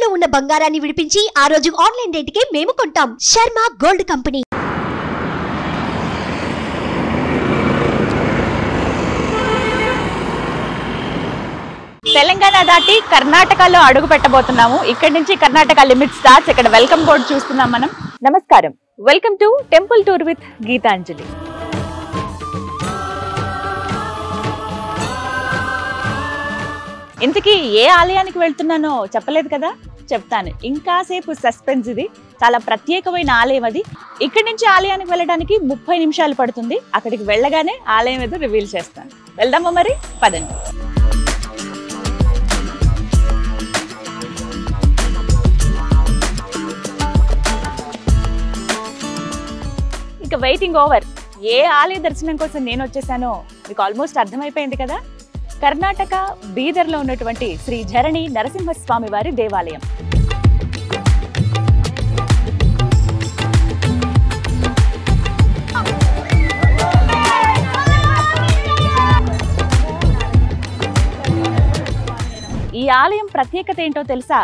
తాకట్టులో ఉన్న బంగారాన్ని విడిపించి ఆ రోజు ఆన్లైన్ రేటుకే మేము కొంటాం. Sharma gold company. తెలంగాణ దాటి కర్ణాటకలో అడుగు పెట్టబోతున్నాము. ఇక్కడ నుంచి కర్ణాటక లిమిట్ స్టార్ట్స్. ఇక్కడ వెల్కమ్ బోర్డు చూస్తున్నాం మనం. నమస్కారం, welcome to temple tour with Geetanjali. ఇంతకీ ఏ ఆలయానికి వెళ్తున్నానో చెప్పలేదు కదా, చెప్తాను. ఇంకాసేపు సస్పెన్స్. ఇది చాలా ప్రత్యేకమైన ఆలయం. అది ఇక్కడి నుంచి ఆలయానికి వెళ్ళడానికి 30 నిమిషాలు పడుతుంది. అక్కడికి వెళ్ళగానే ఆలయం ఏదో రివీల్ చేస్తాను. వెళ్దామా మరి? పదండి. ఇక వెయిటింగ్ ఓవర్. ఏ ఆలయ దర్శనం కోసం నేను వచ్చేసానో మీకు ఆల్మోస్ట్ అర్థమైపోయింది కదా. కర్ణాటక బీదర్లో ఉన్నటువంటి శ్రీ ఝరణి నరసింహస్వామి వారి దేవాలయం. ఈ ఆలయం ప్రత్యేకత ఏంటో తెలుసా?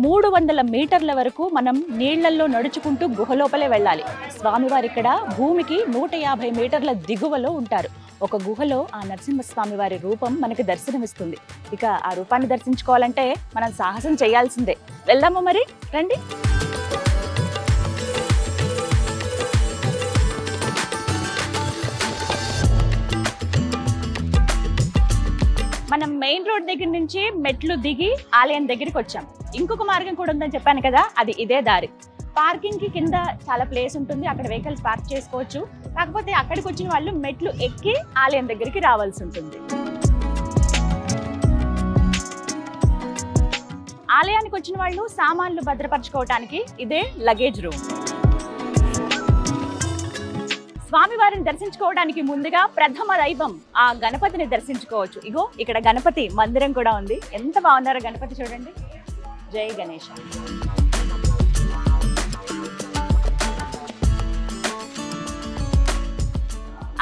300 మీటర్ల వరకు మనం నీళ్లలో నడుచుకుంటూ గుహలోపలే వెళ్ళాలి. స్వామివారి ఇక్కడ భూమికి 150 మీటర్ల దిగువలో ఉంటారు. ఒక గుహలో ఆ నరసింహస్వామి వారి రూపం మనకి దర్శనమిస్తుంది. ఇక ఆ రూపాన్ని దర్శించుకోవాలంటే మనం సాహసం చేయాల్సిందే. వెళ్దామా మరి? రండి. మనం మెయిన్ రోడ్ దగ్గర నుంచి మెట్లు దిగి ఆలయం దగ్గరికి వచ్చాం. ఇంకొక మార్గం కూడా ఉందని చెప్పాను కదా, అది ఇదే దారి. పార్కింగ్ కి కింద చాలా ప్లేస్ ఉంటుంది, అక్కడ వెహికల్స్ పార్క్ చేసుకోవచ్చు. కాకపోతే అక్కడికి వచ్చిన వాళ్ళు మెట్లు ఎక్కి ఆలయం దగ్గరికి రావాల్సి ఉంటుంది. ఆలయానికి వచ్చిన వాళ్ళు సామాన్లు భద్రపరచుకోవటానికి ఇదే లగేజ్ రూమ్. స్వామివారిని దర్శించుకోవడానికి ముందుగా ప్రథమ దైవం ఆ గణపతిని దర్శించుకోవచ్చు. ఇగో ఇక్కడ గణపతి మందిరం కూడా ఉంది. ఎంత బాగున్నారో గణపతి చూడండి. జై గణేశ.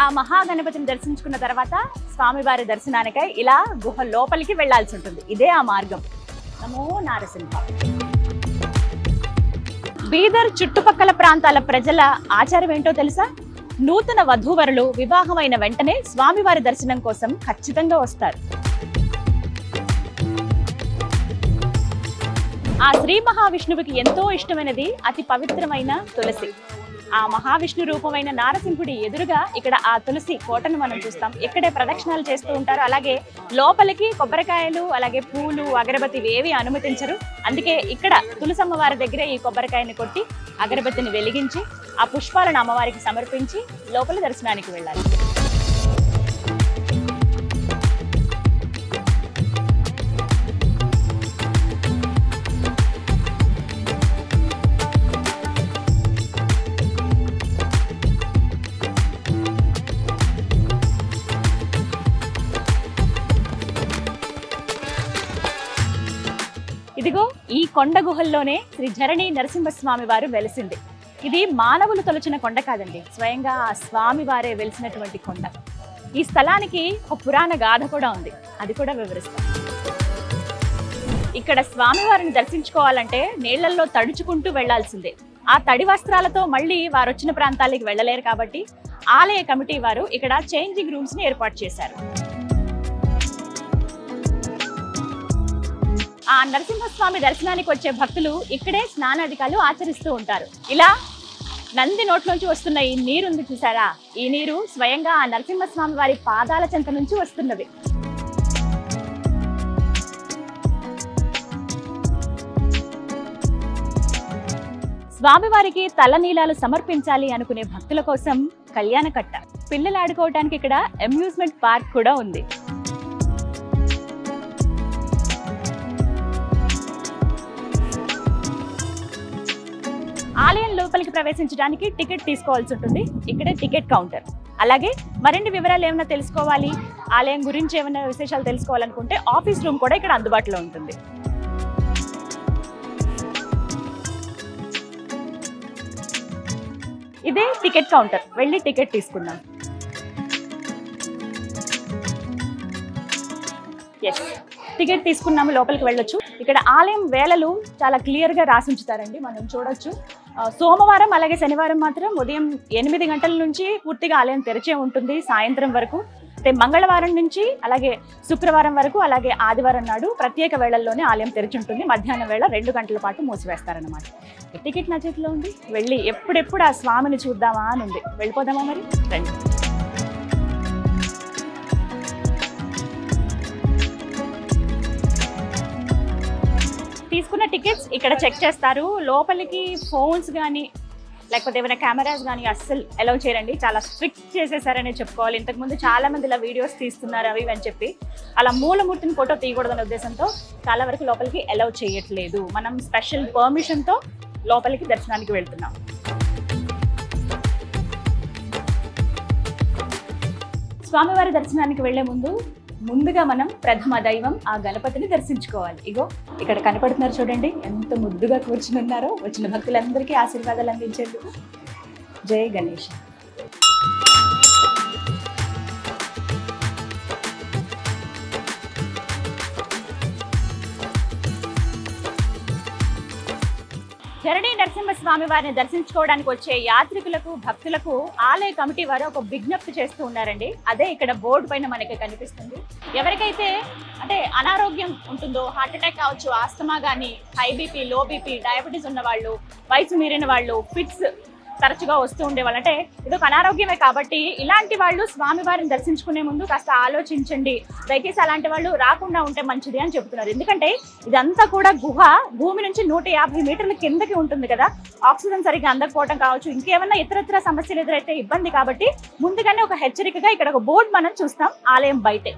ఆ మహాగణపతిని దర్శించుకున్న తర్వాత స్వామివారి దర్శనానికై ఇలా గుహ లోపలికి వెళ్లాల్సి ఉంటుంది. ఇదే ఆ మార్గం. నమో నారసింహ. బీదర్ చుట్టుపక్కల ప్రాంతాల ప్రజల ఆచారం ఏంటో తెలుసా? నూతన వధూవరులు వివాహమైన వెంటనే స్వామివారి దర్శనం కోసం ఖచ్చితంగా వస్తారు. ఆ శ్రీ మహావిష్ణువుకి ఎంతో ఇష్టమైనది అతి పవిత్రమైన తులసి. ఆ మహావిష్ణు రూపమైన నారసింహుడి ఎదురుగా ఇక్కడ ఆ తులసి కోటను మనం చూస్తాం. ఇక్కడే ప్రదక్షిణాలు చేస్తూ ఉంటారు. అలాగే లోపలికి కొబ్బరికాయలు, అలాగే పూలు, అగరబత్తి ఏవి అనుమతించరు. అందుకే ఇక్కడ తులసమ్మ వారి దగ్గరే ఈ కొబ్బరికాయని కొట్టి అగరబత్తిని వెలిగించి ఆ పుష్పాలను అమ్మవారికి సమర్పించి లోపల దర్శనానికి వెళ్ళాలి. ఇదిగో ఈ కొండ గుహల్లోనే శ్రీ ఝరణి నరసింహస్వామి వారు వెలిసింది. ఇది మానవులు తొలచిన కొండ కాదండి, స్వయంగా ఆ స్వామి వారే వెలిసినటువంటి కొండ. ఈ స్థలానికి ఒక పురాణ గాథ కూడా ఉంది, అది కూడా వివరిస్తాం. ఇక్కడ స్వామివారిని దర్శించుకోవాలంటే నీళ్లలో తడుచుకుంటూ వెళ్లాల్సిందే. ఆ తడి వస్త్రాలతో మళ్ళీ వారు వచ్చిన ప్రాంతాలకు వెళ్ళలేరు కాబట్టి ఆలయ కమిటీ వారు ఇక్కడ చేంజింగ్ రూమ్స్ ని ఏర్పాటు చేశారు. ఆ నరసింహస్వామి దర్శనానికి వచ్చే భక్తులు ఇక్కడే స్నానాధికాలు ఆచరిస్తూ ఉంటారు. ఇలా నంది నోట్లోంచి వస్తున్న ఈ నీరు ఉంది చూసారా, ఈ నీరు స్వయంగా ఆ నరసింహస్వామి వారి పాదాల చెంత నుంచి వస్తున్నది. స్వామివారికి తలనీలాలు సమర్పించాలి అనుకునే భక్తుల కోసం కళ్యాణకట్ట, పిల్లలు ఆడుకోవడానికి ఇక్కడ అమ్యూజ్మెంట్ పార్క్ కూడా ఉంది. ఆలయం లోపలికి ప్రవేశించడానికి టికెట్ తీసుకోవాల్సి ఉంటుంది. ఇక్కడే టికెట్ కౌంటర్. అలాగే మరిన్ని వివరాలు ఏమైనా తెలుసుకోవాలి, ఆలయం గురించి ఏమైనా విశేషాలు తెలుసుకోవాలనుకుంటే ఆఫీస్ రూమ్ కూడా ఇక్కడ అందుబాటులో ఉంటుంది. ఇదే టికెట్ కౌంటర్, వెళ్ళి టికెట్ తీసుకుందాం. టికెట్ తీసుకున్నాము, లోపలికి వెళ్ళొచ్చు. ఇక్కడ ఆలయం వేళలు చాలా క్లియర్ గా రాసి ఉంచుతారండి, మనం చూడొచ్చు. సోమవారం అలాగే శనివారం మాత్రం ఉదయం 8 గంటల నుంచి పూర్తిగా ఆలయం తెరిచే ఉంటుంది సాయంత్రం వరకు. అయితే మంగళవారం నుంచి అలాగే శుక్రవారం వరకు అలాగే ఆదివారం నాడు ప్రత్యేక వేళల్లోనే ఆలయం తెరిచి ఉంటుంది. మధ్యాహ్నం వేళ 2 గంటల పాటు మూసివేస్తారన్నమాట. టికెట్ నా చేతిలో ఉంది, వెళ్ళి ఎప్పుడెప్పుడు ఆ స్వామిని చూద్దామా అని ఉంది. వెళ్ళిపోదామా మరి, రండి. తీసుకున్న టికెట్స్ ఇక్కడ చెక్ చేస్తారు. లోపలికి ఫోన్స్ కానీ లేకపోతే ఏమైనా కెమెరాస్ కానీ అస్సలు అలౌ చేయరండి. చాలా స్ట్రిక్ట్ చేసేసారనే చెప్పుకోవాలి. ఇంతకుముందు చాలా మంది ఇలా వీడియోస్ తీస్తున్నారు అవి అని చెప్పి అలా మూలమూర్తిని ఫోటో తీయకూడదనే ఉద్దేశంతో చాలా వరకు లోపలికి అలౌ చేయట్లేదు. మనం స్పెషల్ పర్మిషన్తో లోపలికి దర్శనానికి వెళ్తున్నాం. స్వామివారి దర్శనానికి వెళ్లే ముందుగా మనం ప్రథమ దైవం ఆ గణపతిని దర్శించుకోవాలి. ఇగో ఇక్కడ కనపడుతున్నారు చూడండి, ఎంత ముద్దుగా కూర్చుని ఉన్నారో. వచ్చిన భక్తులందరికీ ఆశీర్వాదాలు అందించేందుకు. జై గణేష్. ధరణి నరసింహస్వామి వారిని దర్శించుకోవడానికి వచ్చే యాత్రికులకు భక్తులకు ఆలయ కమిటీ వారు ఒక విజ్ఞప్తి చేస్తూ ఉన్నారండి. అదే ఇక్కడ బోర్డు పైన మనకి కనిపిస్తుంది. ఎవరికైతే అంటే అనారోగ్యం ఉంటుందో, హార్ట్ అటాక్ కావచ్చు, ఆస్తమా కానీ, high BP, low BP, diabetes ఉన్న వాళ్ళు, వయసు మీరిన వాళ్ళు, ఫిట్స్ తరచుగా వస్తూ ఉండేవాళ్ళు, అంటే ఇదొక అనారోగ్యమే కాబట్టి ఇలాంటి వాళ్ళు స్వామివారిని దర్శించుకునే ముందు కాస్త ఆలోచించండి. దయచేసి అలాంటి వాళ్ళు రాకుండా ఉంటే మంచిది అని చెబుతున్నారు. ఎందుకంటే ఇదంతా కూడా గుహ భూమి నుంచి 150 మీటర్ల కిందకి ఉంటుంది కదా. ఆక్సిజన్ సరిగ్గా అందకపోవడం కావచ్చు, ఇంకేమన్నా ఇతరత్ర సమస్యలు ఎదురైతే ఇబ్బంది కాబట్టి ముందుగానే ఒక హెచ్చరికగా ఇక్కడ ఒక బోర్డు మనం చూస్తాం ఆలయం బయటే.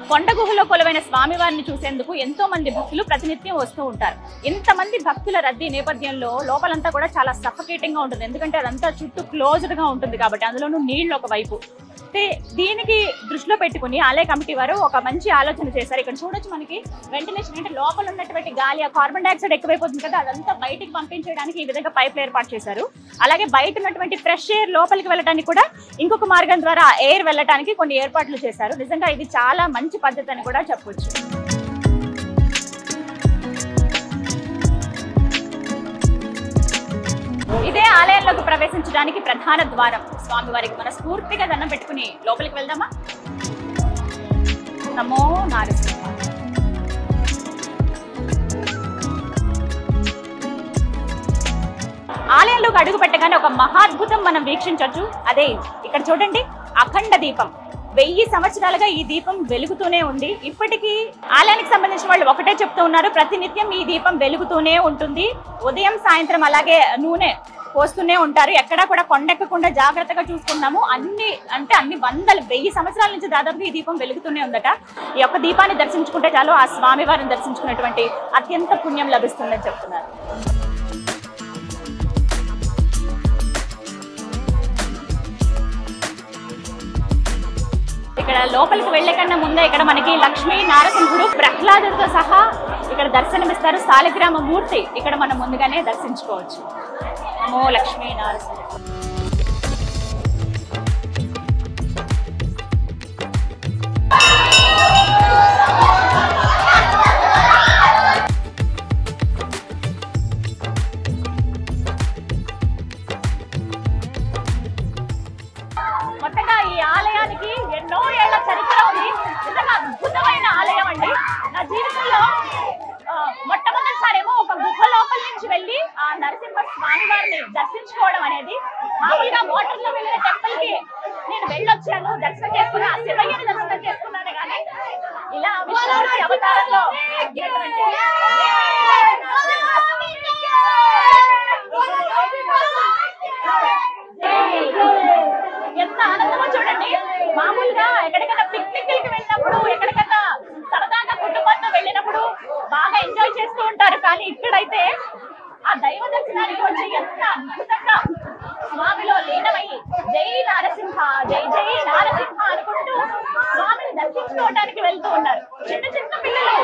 కొండ గుహలో కొలువైన స్వామివారిని చూసేందుకు ఎంతో మంది భక్తులు ప్రతినిత్యం వస్తూ ఉంటారు. ఇంతమంది భక్తుల రద్దీ నేపథ్యంలో లోపలంతా కూడా చాలా సఫకేటింగ్ గా ఉంటుంది. ఎందుకంటే అదంతా చుట్టూ క్లోజ్డ్ గా ఉంటుంది కాబట్టి, అందులోనూ నీళ్లు ఒకవైపు. దీనికి దృష్టిలో పెట్టుకుని ఆలయ కమిటీ వారు ఒక మంచి ఆలోచన చేశారు. ఇక్కడ చూడొచ్చు మనకి వెంటిలేషన్, అంటే లోపల ఉన్నటువంటి గాలి, ఆ కార్బన్ డైఆక్సైడ్ ఎక్కువైపోతుంది కదా, అదంతా బయటికి పంపించడానికి ఈ విధంగా పైపులు ఏర్పాటు చేశారు. అలాగే బయట ఉన్నటువంటి ఫ్రెష్ ఎయిర్ లోపలికి వెళ్ళడానికి కూడా ఇంకొక మార్గం ద్వారా ఎయిర్ వెళ్ళడానికి కొన్ని ఏర్పాట్లు చేశారు. నిజంగా ఇది చాలా మంచి పద్ధతి అని కూడా చెప్పొచ్చు. ఇదే ఆలయంలోకి ప్రవేశించడానికి ప్రధాన ద్వారం. స్వామివారికి మనస్ఫూర్తిగా దండం పెట్టుకుని లోపలికి వెళ్దామా? నమో నారసింహ. ఆలయంలోకి అడుగు పెట్టగానే ఒక మహాద్భుతం మనం వీక్షించవచ్చు. అదే ఇక్కడ చూడండి, అఖండ దీపం. 1000 సంవత్సరాలుగా ఈ దీపం వెలుగుతూనే ఉంది. ఇప్పటికీ ఆలయానికి సంబంధించిన వాళ్ళు ఒకటే చెప్తూ ఉన్నారు, ప్రతినిత్యం ఈ దీపం వెలుగుతూనే ఉంటుంది. ఉదయం సాయంత్రం అలాగే నూనె పోస్తూనే ఉంటారు. ఎక్కడా కూడా కొండెక్కకుండా జాగ్రత్తగా చూసుకున్నాము. అన్ని 1000 సంవత్సరాల నుంచి దాదాపు ఈ దీపం వెలుగుతూనే ఉందట. ఈ యొక్క దీపాన్ని దర్శించుకుంటే చాలు ఆ స్వామివారిని దర్శించుకున్నటువంటి అత్యంత పుణ్యం లభిస్తుందని చెప్తున్నారు. ఇక్కడ లోపలికి వెళ్లే కన్నా ముందే ఇక్కడ మనకి లక్ష్మీ నారసింహుడు ప్రహ్లాదుడితో సహా ఇక్కడ దర్శనమిస్తారు. సాలిగ్రామ మూర్తి ఇక్కడ మనం ముందుగానే దర్శించుకోవచ్చు. నమో లక్ష్మీ నారసింహ. మొత్తంగా ఈ ఆలయానికి ఎన్నో ఏళ్ల చరిత్ర ఉంది. నిజంగా అద్భుతమైన ఆలయం అండి. నా జీవితంలో మొట్టమొదటిసారేమో ఒక గుహ లోపల నుంచి వెళ్ళి ఆ నరసింహ స్వామి వారిని దర్శించుకోవడం అనేది, మామూలుగా వాటర్ లో వెళ్ళిన టెంపుల్ కి నేను వెళ్ళొచ్చాను, దర్శనం చేసుకున్నా, శివయ్యని దర్శనం చేసుకున్నాను. కానీ ఇలా విష్ణుమూర్తి అవతారంలో ఎంత ఆనందమో చూడండి. మామూలుగా ఎక్కడికైనా పిక్నిక్కి వెళ్ళినప్పుడు, ఎక్కడికైనా సరదాగా కుటుంబంతో వెళ్ళినప్పుడు బాగా ఎంజాయ్ చేస్తూ ఉంటారు. కానీ ఇక్కడైతే ఆ దైవ దర్శనానికి వచ్చి ఎంత అద్భుతంగా స్వామిలో లీనమై జై నారసింహ, జై జై నారసింహ అనుకుంటూ స్వామిని దర్శించుకోవడానికి వెళ్తూ ఉన్నారు. చిన్న చిన్న పిల్లలు,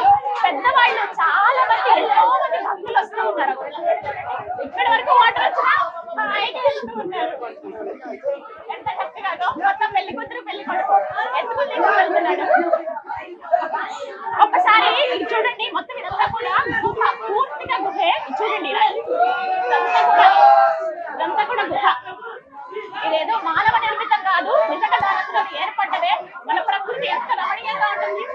పెద్దవాళ్ళు, చాలా మంది, ఎంతో మంది భక్తులు వస్తూ ఉన్నారు. ఇక్కడి వరకు వాటర్ వచ్చినా వెళ్తూ ఉన్నారు. ఎంత చక్కగా మొత్తం పెళ్లి కూతురు పెళ్లి కొడుకు ఎత్తుకుని వెళ్తున్నాడు. ఉంటుంది.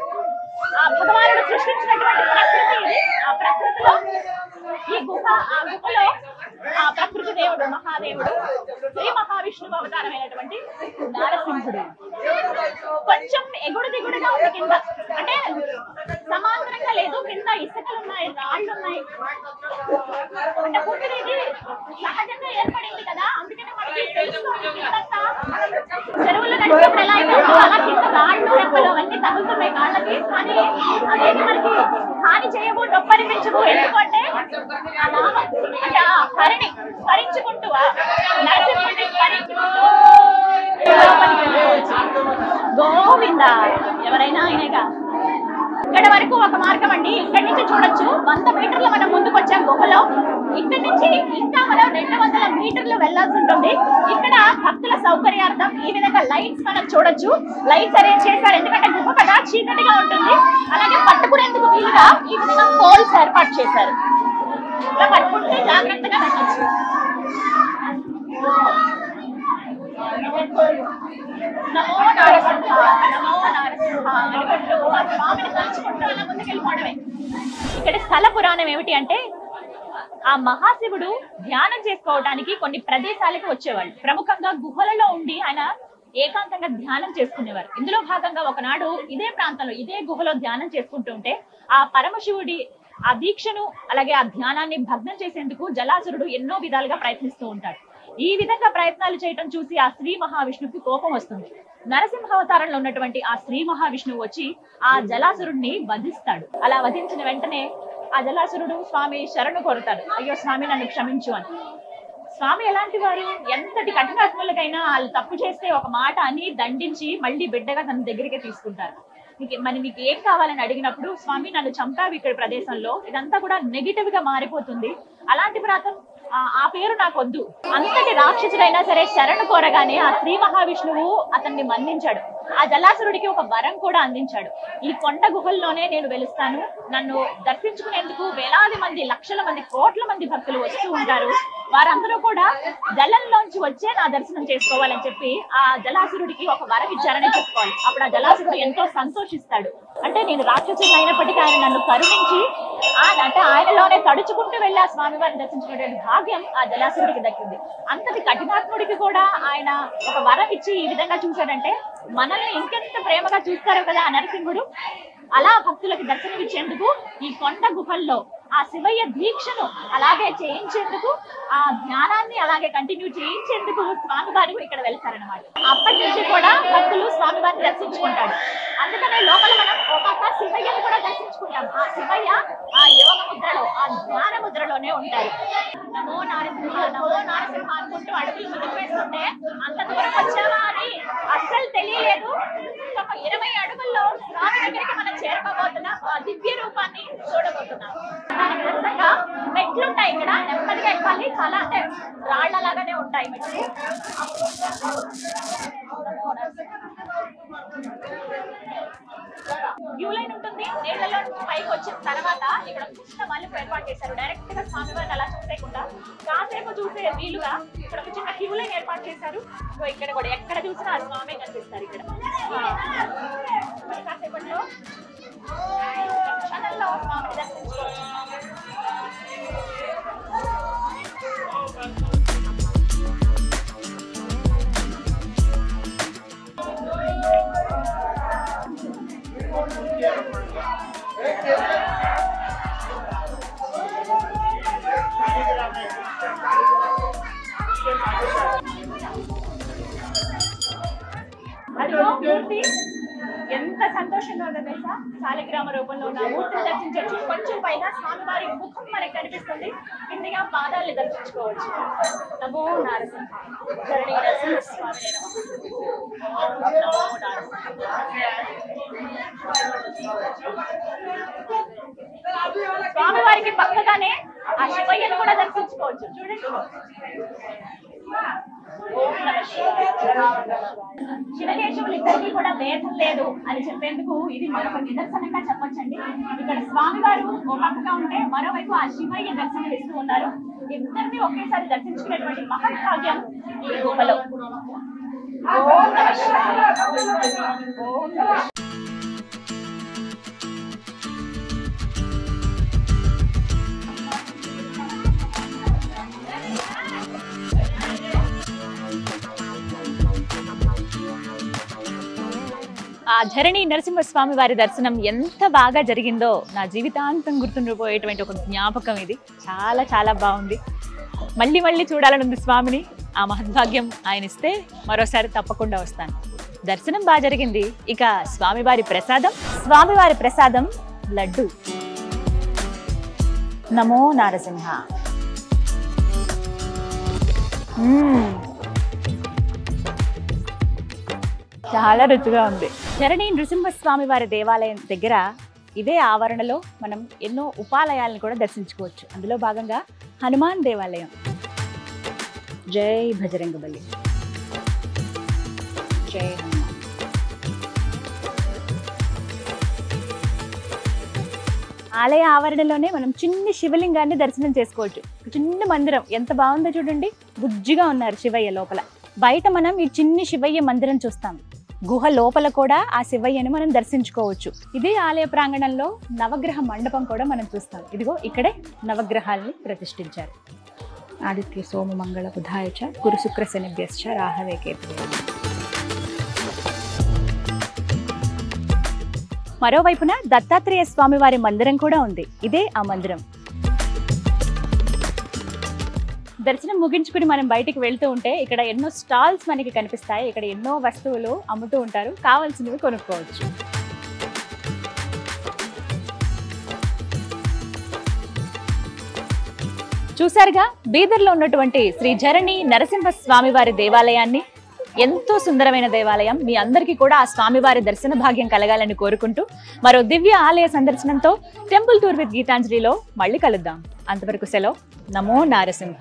ఆ భగవానుడు సృష్టించినటువంటి ప్రకృతి ఇది. ఆ ప్రకృతిలో ఈ గుహ, ఆ గుహలో ఆ ప్రకృతి దేవుడు మహాదేవుడు శ్రీ మహావిష్ణువు అవతారమైనటువంటి నారసింహుడు. కొంచెం ఎగుడు దిగుడుగా ఉంది కింద, అంటే సమాంతరంగా లేదు, కింద ఇసుకలు ఉన్నాయి, రాళ్ళు ఉన్నాయి. అంటే పూర్తిగా ఇది సహజంగా ఏర్పడింది కదా, అందుకని మనకి తెలుస్తుంది కిందంతా చెరువులు నడిచినప్పుడు ఎలా అయితే అలా కింద రాళ్ళు రెప్పలు అవన్నీ తగులుతున్నాయి కాళ్ళకి. కానీ అదేమి మనకి హాని చేయవు, నొప్పనిపించవు. ఎందుకంటే ఆ నామం అంటే ఆ హరిని స్మరించుకుంటూ నరసింహుడిని స్మరించుకుంటూ గోవింద ఎవరైనా ఆయనగా. ఇక్కడ వరకు ఒక మార్గం అండి, ఇక్కడి నుంచి చూడొచ్చు. 100 మీటర్లు మనం ముందుకు వచ్చాం గుహలో. ఇక్కడి నుంచి ఇంకా మనం 200 మీటర్లు వెళ్లాల్సి ఉంటుంది. ఇక్కడ భక్తుల సౌకర్యార్థం ఈ విధంగా లైట్స్ మనం చూడొచ్చు. లైట్స్ అరేంజ్ చేశారు, ఎందుకంటే గుహ కదా చీకటిగా ఉంటుంది. అలాగే పట్టుకునేందుకు వీలుగా ఈ విధంగా పోల్స్ ఏర్పాటు చేశారు. ఇలా పట్టుకుంటే జాగ్రత్తగా వెళ్ళొచ్చు. నమో నారసింహ నమో నారసింహ అనుకుంటూ ఆ స్వామిని తలుచుకుంటూ అలా ముందుకెళ్ళిపోవడమే. ఇక్కడ స్థల పురాణం ఏమిటి అంటే, ఆ మహాశివుడు ధ్యానం చేసుకోవడానికి కొన్ని ప్రదేశాలకు వచ్చేవాళ్ళు. ప్రముఖంగా గుహలలో ఉండి ఆయన ఏకాంతంగా ధ్యానం చేసుకునేవారు. ఇందులో భాగంగా ఒకనాడు ఇదే ప్రాంతంలో ఇదే గుహలో ధ్యానం చేసుకుంటూ ఉంటే ఆ పరమశివుడి ఆ దీక్షను అలాగే ఆ ధ్యానాన్ని భగ్నం చేసేందుకు జలాసురుడు ఎన్నో విధాలుగా ప్రయత్నిస్తూ ఉంటాడు. ఈ విధంగా ప్రయత్నాలు చేయటం చూసి ఆ శ్రీ మహావిష్ణువుకి కోపం వస్తుంది. నరసింహ అవతారంలో ఉన్నటువంటి ఆ శ్రీ మహావిష్ణువు వచ్చి ఆ జలాసురుడిని వధిస్తాడు. అలా వధించిన వెంటనే ఆ జలాసురుడు స్వామి శరణు కోరుతాడు, అయ్యో స్వామి నన్ను క్షమించు అని. స్వామి ఎలాంటి వారు, ఎంతటి కఠినాత్ములకైనా వాళ్ళు తప్పు చేస్తే ఒక మాట అని దండించి మళ్ళీ బిడ్డగా తన దగ్గరికి తీసుకుంటారు. మీకు ఏం కావాలని అడిగినప్పుడు, స్వామి నన్ను చంపావు ఇక్కడ ప్రదేశంలో, ఇదంతా కూడా నెగిటివ్ గా మారిపోతుంది, అలాంటి ప్రాంతం ఆ పేరు నాకు వద్దు. అంతటి రాక్షసుడైనా సరే శరణు కోరగానే ఆ శ్రీ మహావిష్ణువు అతన్ని మన్నించాడు. ఆ జలాసురుడికి ఒక వరం కూడా అందించాడు. ఈ కొండ గుహల్లోనే నేను వెలుస్తాను, నన్ను దర్శించుకునేందుకు వేలాది మంది, లక్షల మంది, కోట్ల మంది భక్తులు వస్తూ ఉంటారు. వారందరూ కూడా జలంలోంచి వచ్చే నా దర్శనం చేసుకోవాలని చెప్పి ఆ జలాసురుడికి ఒక వరం ఇచ్చారనే చెప్పుకోవాలి. అప్పుడు ఆ జలాసురుడు ఎంతో సంతోషిస్తాడు. అంటే నేను రాక్షసుడు అయినప్పటికీ ఆయన నన్ను కరుణించి అంటే ఆయనలోనే తడుచుకుంటూ వెళ్ళి ఆ స్వామివారిని దర్శించుకునేటువంటి భాగ్యం ఆ జలాసురుడికి దక్కింది. అంతటి కఠినాత్ముడికి కూడా ఆయన ఒక వరం ఇచ్చి ఈ విధంగా చూశాడంటే మనల్ని ఇంకెంత ప్రేమగా చూస్తారు కదా ఆ నరసింహుడు. అలా భక్తులకు దర్శనమిచ్చేందుకు ఈ కొండ గుహల్లో ఆ శివయ్య దీక్షను అలాగే చేయించేందుకు, ఆ ధ్యానాన్ని అలాగే కంటిన్యూ చేయించేందుకు స్వామివారు ఇక్కడ వెళ్తారనమాట. అప్పటి నుంచి కూడా భక్తులు స్వామివారిని దర్శించుకుంటాడు. అందుకనే లోపల మనం ఒక శివయ్యను కూడా దర్శించుకుంటాం. ఆ శివయ్య ఆ యోగ ముద్రలో, ఆ ధ్యాన ముద్రలోనే ఉంటారు. నమో నారసింహ నమో నారసింహ అనుకుంటూ అడుగులు ముందుకు వేస్తుంటే అంత దూరం వచ్చావా అని అస్సలు తెలియలేదు. ఒక 20 అడుగుల్లో స్వామి దగ్గరికి మనం చేరుకోబోతున్నాం, ఆ దివ్య రూపాన్ని చూడబోతున్నాం. దానికి విధంగా మెట్లుంటాయి, ఇక్కడ నెమ్మదిగా ఎక్కాలి. చాలా అంటే రాళ్లలాగానే ఉంటాయి మెట్లు. క్యూ లైన్ ఉంటుంది. నీళ్లలో నుంచి పైకి వచ్చిన తర్వాత ఇక్కడ చిన్న మలుపు ఏర్పాటు చేశారు. డైరెక్ట్ గా స్వామివారిని అలా చూసేయకుండా కాసేపు చూసే వీలుగా ఇక్కడ ఒక చిన్న క్యూ లైన్ ఏర్పాటు చేశారు. సో ఇక్కడ కూడా ఎక్కడ చూసినా ఆ స్వామి కనిపిస్తారు. ఇక్కడ కాసేపట్లో క్షణంలో స్వామిని దర్శించుకోవచ్చు. అదిగో మూర్తి ఎంత సంతోషంగా ఉందో తెలుసా. శాలిగ్రామ రూపంలో ఉన్న మూర్తిని దర్శించవచ్చు. కొంచెం పైగా స్వామివారి ముఖం మనకి కనిపిస్తుంది. కిందిగా పాదాలను దర్శించుకోవచ్చు. నమో నారసింహ ధరణి నరసింహ స్వామి స్వామివారికి పక్కగానే ఆ శివయ్యను కూడా దర్శించుకోవచ్చు. చూడండి, శివకేశవులు ఇద్దరికి కూడా భేదం లేదు అని చెప్పేందుకు ఇది మరొక నిదర్శనంగా చెప్పొచ్చండి. ఇక్కడ స్వామివారు ఒక పక్కగా ఉంటే మరోవైపు ఆ శివయ్య దర్శనం ఇస్తూ ఉన్నారు. ఇద్దరిని ఒకేసారి దర్శించుకునేటువంటి మహద్భాగ్యం ఈ గుహలో. ఓం నమః శివాయ. ఓం నమః ఆ ధరణి నరసింహస్వామి వారి దర్శనం ఎంత బాగా జరిగిందో నా జీవితాంతం గుర్తుండిపోయేటువంటి ఒక జ్ఞాపకం ఇది. చాలా చాలా బాగుంది. మళ్ళీ మళ్ళీ చూడాలనుంది స్వామిని. ఆ మహద్భాగ్యం ఆయన ఇస్తే మరోసారి తప్పకుండా వస్తాను. దర్శనం బాగా జరిగింది. ఇక స్వామివారి ప్రసాదం లడ్డు. నమో నారసింహ. చాలా రుచిగా ఉంది. ధరణి నృసింహస్వామి వారి దేవాలయం దగ్గర ఇదే ఆవరణలో మనం ఎన్నో ఉపాలయాలను కూడా దర్శించుకోవచ్చు. అందులో భాగంగా హనుమాన్ దేవాలయం. జై భజరంగబలి, జై హనుమాన్. ఆలయ ఆవరణలోనే మనం చిన్ని శివలింగాన్ని దర్శనం చేసుకోవచ్చు. చిన్న మందిరం ఎంత బాగుందో చూడండి. బుజ్జిగా ఉన్నారు శివయ్య లోపల. బయట మనం ఈ చిన్ని శివయ్య మందిరం చూస్తాం. గుహ లోపల కూడా ఆ శివయ్యను మనం దర్శించుకోవచ్చు. ఇదే ఆలయ ప్రాంగణంలో నవగ్రహ మండపం కూడా మనం చూస్తాం. ఇదిగో ఇక్కడే నవగ్రహాలని ప్రతిష్ఠించారు. ఆదిత్య సోమ మంగళ బుధాయ చ గురు శుక్ర శనిభ్యశ్చ రాహవే కేతవే. మరోవైపున దత్తాత్రేయ స్వామి వారి మందిరం కూడా ఉంది. ఇదే ఆ మందిరం. దర్శనం ముగించుకుని మనం బయటికి వెళ్తూ ఉంటే ఇక్కడ ఎన్నో స్టాల్స్ మనకి కనిపిస్తాయి. ఇక్కడ ఎన్నో వస్తువులు అమ్ముతూ ఉంటారు. కావాల్సినవి కొనుక్కోవచ్చు. చూసారుగా బీదర్లో ఉన్నటువంటి శ్రీ ధరణి నరసింహస్వామి వారి దేవాలయాన్ని. ఎంతో సుందరమైన దేవాలయం. మీ అందరికీ కూడా ఆ స్వామివారి దర్శన భాగ్యం కలగాలని కోరుకుంటూ మరో దివ్య ఆలయ సందర్శనంతో టెంపుల్ టూర్ విత్ గీతాంజలిలో మళ్ళీ కలుద్దాం. అంతవరకు సెలవు. నమో నారసింహ.